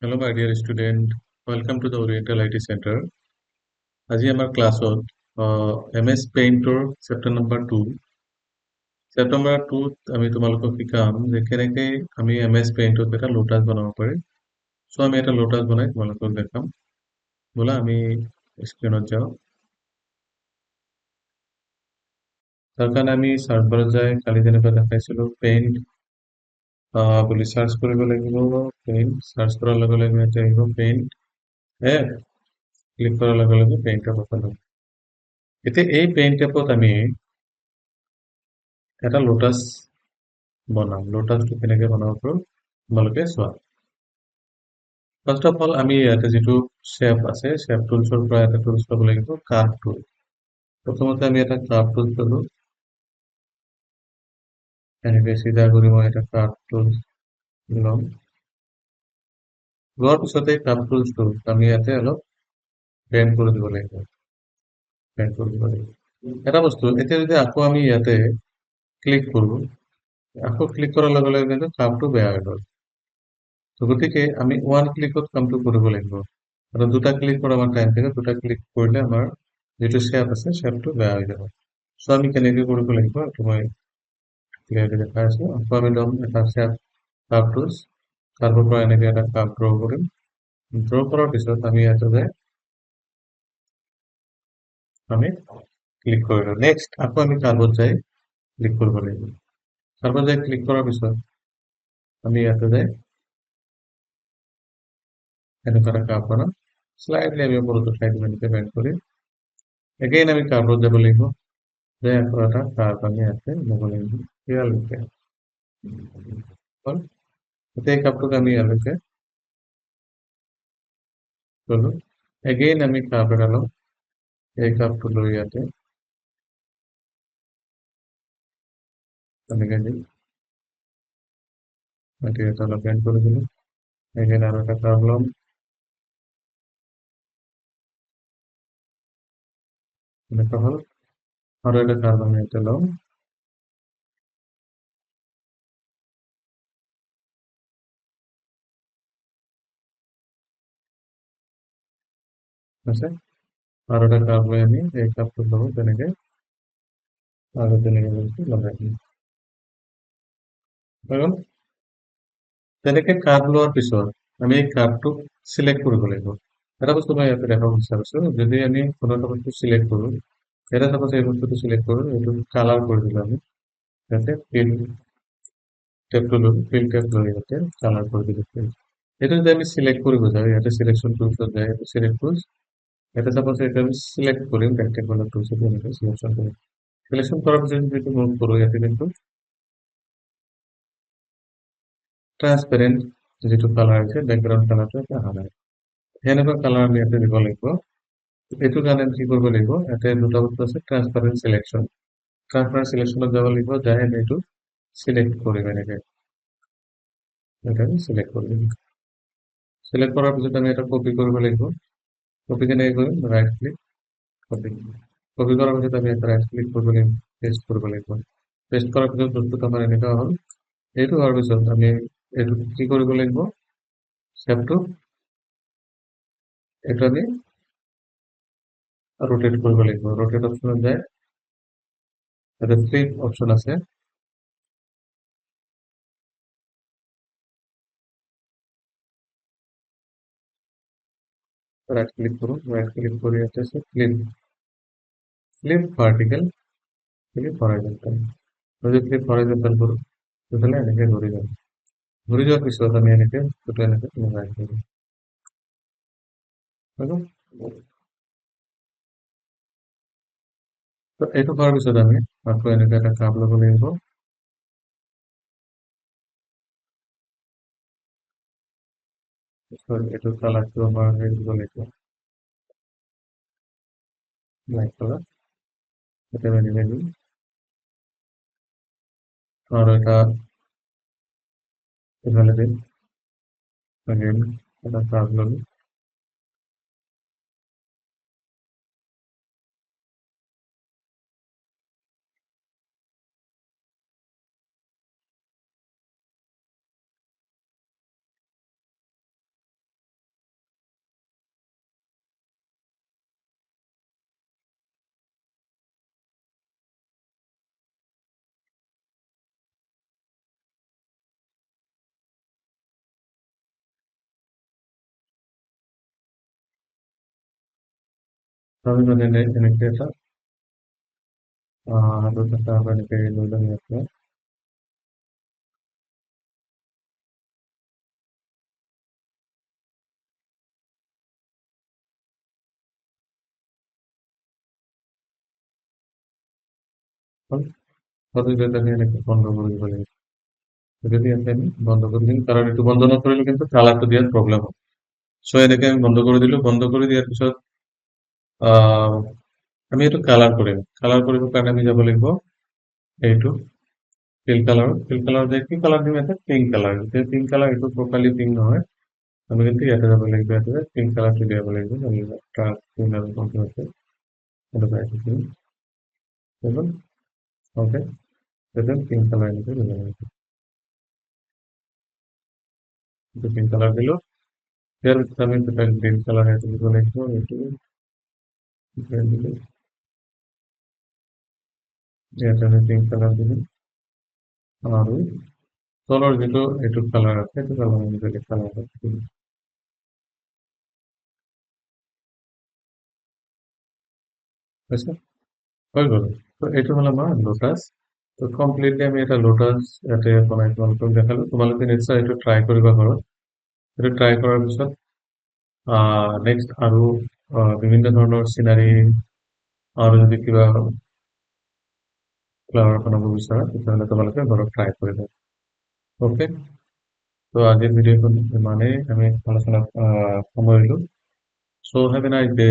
Hello, my dear student. Welcome to the Oriental IT Center. আজি আমাৰ ক্লাছত MS পেইণ্টৰ চেপ্টাৰ নম্বৰ 2 চেপ্টাৰ নম্বৰ 2 আমি তোমালোকক শিকাম যে কেনেকৈ আমি MS পেইণ্টত এটা লোটাছ বনাব পাৰি। চ' আমি এটা লোটাছ বনাই তোমালোকক দেখাম। ব'লা আমি স্ক্ৰীনত যাওঁ। তাৰ কাৰণে আমি চাৰ্চ বাৰত যাই কালি যেনেকৈ দেখাইছিলোঁ পেইণ্ট বুলি চাৰ্চ কৰিব লাগিব। পেইণ্ট চাৰ্চ কৰাৰ লগে লগে ইয়াতে আহিব পেইণ্ট এপ। ক্লিক কৰাৰ লগে লগে পেইণ্ট এপ ওপেন হ'ব। এতিয়া এই পেইণ্ট এপত আমি এটা লোটাছ বনাম। লোটাছটো কেনেকৈ বনাব পাৰোঁ তোমালোকে চোৱা। ফাৰ্ষ্ট অফ অল আমি ইয়াতে যিটো শ্বেপ আছে শ্বেপ টুলছৰ পৰা এটা টুলছ ল'ব লাগিব কাৰ্ভ টুল। প্ৰথমতে আমি এটা কাৰ্ভ টুল ল'লোঁ। এনেকৈ চিধা কৰি মই এটা কাৰ্ভ টুল ল'ম। লোৱাৰ পিছতে কাৰ্ভ টুলছটো আমি ইয়াতে অলপ বেণ্ড কৰি দিব লাগিব। বেণ্ড কৰি দিব লাগিব। এটা বস্তু এতিয়া যদি আকৌ আমি ইয়াতে ক্লিক কৰোঁ, আকৌ ক্লিক কৰাৰ লগে লগে কিন্তু কাৰ্ভটো বেয়া হৈ গ'ল। গতিকে আমি ওৱান ক্লিকত কামটো কৰিব লাগিব। আৰু দুটা ক্লিক কৰা আমাৰ টাইম থাকে, দুটা ক্লিক কৰিলে আমাৰ যিটো শ্বেপ আছে শ্বেপটো বেয়া হৈ যাব। চ' আমি কেনেকৈ কৰিব লাগিব এইটো মই ক্লিয়াৰলি দেখাই আছোঁ। আকৌ আমি ল'ম এটা শ্বেপ কাৰ্ভ টুলছ। কাৰ্ভৰ পৰা এনেকৈ এটা কাৰ্ভ ড্ৰ কৰিম। ড্ৰ কৰাৰ পিছত আমি ইয়াতে যে আমি ক্লিক কৰিলোঁ। নেক্সট আকৌ আমি কাৰ্ভত যাই ক্লিক কৰিব লাগিব। কাৰ্ভত যাই ক্লিক কৰাৰ পিছত আমি ইয়াতে যাই এনেকুৱা এটা কাৰ্ভ বনাম। স্লাইডলি আমি ওপৰত উঠাই দিম এনেকৈ বেণ্ড কৰি। এগেইন আমি কাৰ্ভত যাব লাগিব। যে আকৌ এটা কাৰ্ভ আমি ইয়াতে ল'ব লাগিব ইয়ালৈকে। হ'ল। এতিয়া এই কাৰ্ভটোক আমি ইয়ালৈকে ল'লোঁ। এগেইন আমি কাৰ্ভ এটা ল'ম। এই কাৰ্ভটো লৈ ইয়াতে এনেকৈ দিম। এটা অলপ বেণ্ড কৰি দিলোঁ। এগেইন আৰু এটা কাৰ্ভ ল'ম। এনেকুৱা হ'ল। আৰু এটা কাৰ্ভ আমি ইয়াতে ল'ম। আছে। আৰু এটা কাৰ্ভ লৈ আমি এই কাৰ্ভটো ল'ব তেনেকৈ আৰু তেনেকৈ লগাই দিম। হৈ গ'ল। তেনেকৈ কাৰ্ভ লোৱাৰ পিছত আমি এই কাৰ্ভটোক চিলেক্ট কৰিব লাগিব। এটা বস্তু মই ইয়াতে দেখাব বিচাৰিছোঁ, যদি আমি কোনো এটা বস্তু চিলেক্ট কৰোঁ, এটা চাপ'জ এই বস্তুটো চিলেক্ট কৰোঁ, এইটো কালাৰ কৰি দিলোঁ আমি। ইয়াতে ফিল টেপটো লৈ ফিল টেপ লৈ ইয়াতে কালাৰ কৰি দিলোঁ। এইটো যদি আমি চিলেক্ট কৰিব যাওঁ, ইয়াতে চিলেকশ্যন টুলছত যায়, ইয়াতে চিলেক্ট টুলছ। ইয়াতে চাপ'জ এইটো আমি চিলেক্ট কৰিম, ৰেক্টেংগুলাৰ টুলছত এনেকৈ চিলেকশ্যন কৰিম। চিলেকশ্যন কৰাৰ পিছত যদি মুভ কৰোঁ, ইয়াতে কিন্তু ট্ৰান্সপেৰেণ্ট যিটো কালাৰ আছে বেকগ্ৰাউণ্ড কালাৰটো এটা অহা নাই। সেনেকুৱা কালাৰ আমি ইয়াতে দিব লাগিব। এইটো কাৰণে কি কৰিব লাগিব, ইয়াতে দুটা বস্তু আছে ট্ৰান্সপাৰেণ্ট চিলেকশ্যন। ট্ৰান্সপাৰেণ্ট চিলেকশ্যনত যাব লাগিব, যাই আমি এইটো চিলেক্ট কৰিম এনেকৈ। এটা আমি চিলেক্ট কৰি দিম। চিলেক্ট কৰাৰ পিছত আমি এটা কপি কৰিব লাগিব। কপি কেনেকৈ কৰিম, ৰাইট ক্লিক কপি। কপি কৰাৰ পিছত আমি এটা ৰাইট ক্লিক কৰিব লাগিব, পেষ্ট কৰিব লাগিব। পেষ্ট কৰাৰ পিছত বস্তুটো আমাৰ এনেকুৱা হ'ল। এইটো হোৱাৰ পিছত আমি এইটো কি কৰিব লাগিব, শ্বেপটো এইটো আমি ৰোটেট কৰিব লাগিব। ৰোটেট অপশ্যনত যায় তাতে ফ্লিপ অপশ্যন আছে। রাইট ক্লিক করুন, রাইট ক্লিক করে আছে flip flip vertical, flip horizontal. যদি ফ্লিপ হরাইজন্টাল করুন তাহলে এনেকে ঘুরে যাবে। ঘুরে যাওয়ার পিছত আমি এনেকে দুটো এনেকে লগাই দেব। তো এইটো কৰাৰ পিছত আমি আকৌ এনেকে এটা কাপ ল'ব লাগিব। এইটো কালাৰটো আমাৰ হেৰি দিব লাগিব, ব্লেক কালাৰ। এটা এনেকে দিম আৰু এটা এফালে দিম। Again এটা কাপ ল'লো। আমি মানে এনেকে এটা হাতত এটা এনেকে লৈ ল'ম ইয়াৰ পৰা হ'ল সহজে আমি এনেকে বন্ধ কৰি দিব লাগিব যদি ইয়াতে আমি বন্ধ কৰি দিম কাৰণ এইটো বন্ধ নকৰিলে কিন্তু কালাৰটো দিয়াত প্ৰব্লেম হ'ব চ' এনেকে আমি বন্ধ কৰি দিলো বন্ধ কৰি দিয়াৰ পিছত আহ আমি এইটো কালাৰ কৰিম কালাৰ কৰিবৰ কাৰণে আমি যাব লাগিব এইটো ফিল কালাৰ যে কি কালাৰ দিম ইয়াতে পিংক কালাৰ যেতিয়া পিংক কালাৰ এইটো প্ৰপাৰলি পিংক নহয় আমি কিন্তু ইয়াতে যাব লাগিব ইয়াতে পিংক কালাৰটো দিয়াব লাগিব আমি ট্ৰাক পিংক আৰু কোনটো আছে সেইটো পাইছো হৈ গ'ল ওকে তেতিয়া পিংক কালাৰ এনেকে দিব লাগিব এইটো পিংক কালাৰ দিলো ইয়াৰ পিছত আমি এটা গ্ৰীণ কালাৰ এটা দিব লাগিব এইটো green দিলো ইয়াতে আমি পিংক কালাৰ দিলো আৰু তলৰ যিটো এইটো কালাৰ আছে সেইটো কালাৰ আমি বেলেগ কালাৰ দিলো হৈছে হৈ গ'ল তো এইটো হ'ল আমাৰ লোটাছ তো কমপ্লিটলি আমি এটা লোটাছ ইয়াতে বনাই তোমালোকক দেখালো তোমালোকে নিশ্চয় এইটো ট্ৰাই কৰিবা ঘৰত এইটো ট্ৰাই কৰাৰ পিছত নেক্সট আৰু বিভিন্ন ধৰণৰ চিনাৰী আৰু যদি কিবা ফ্লাৱাৰ বনাব বিচাৰা তেতিয়াহ'লে তোমালোকে ঘৰত ট্ৰাই কৰিবা অ'কে তো আজিৰ ভিডিঅ'খন ইমানেই আমি আলোচনা সামৰিলো চ' হেভ এ নাইস ডে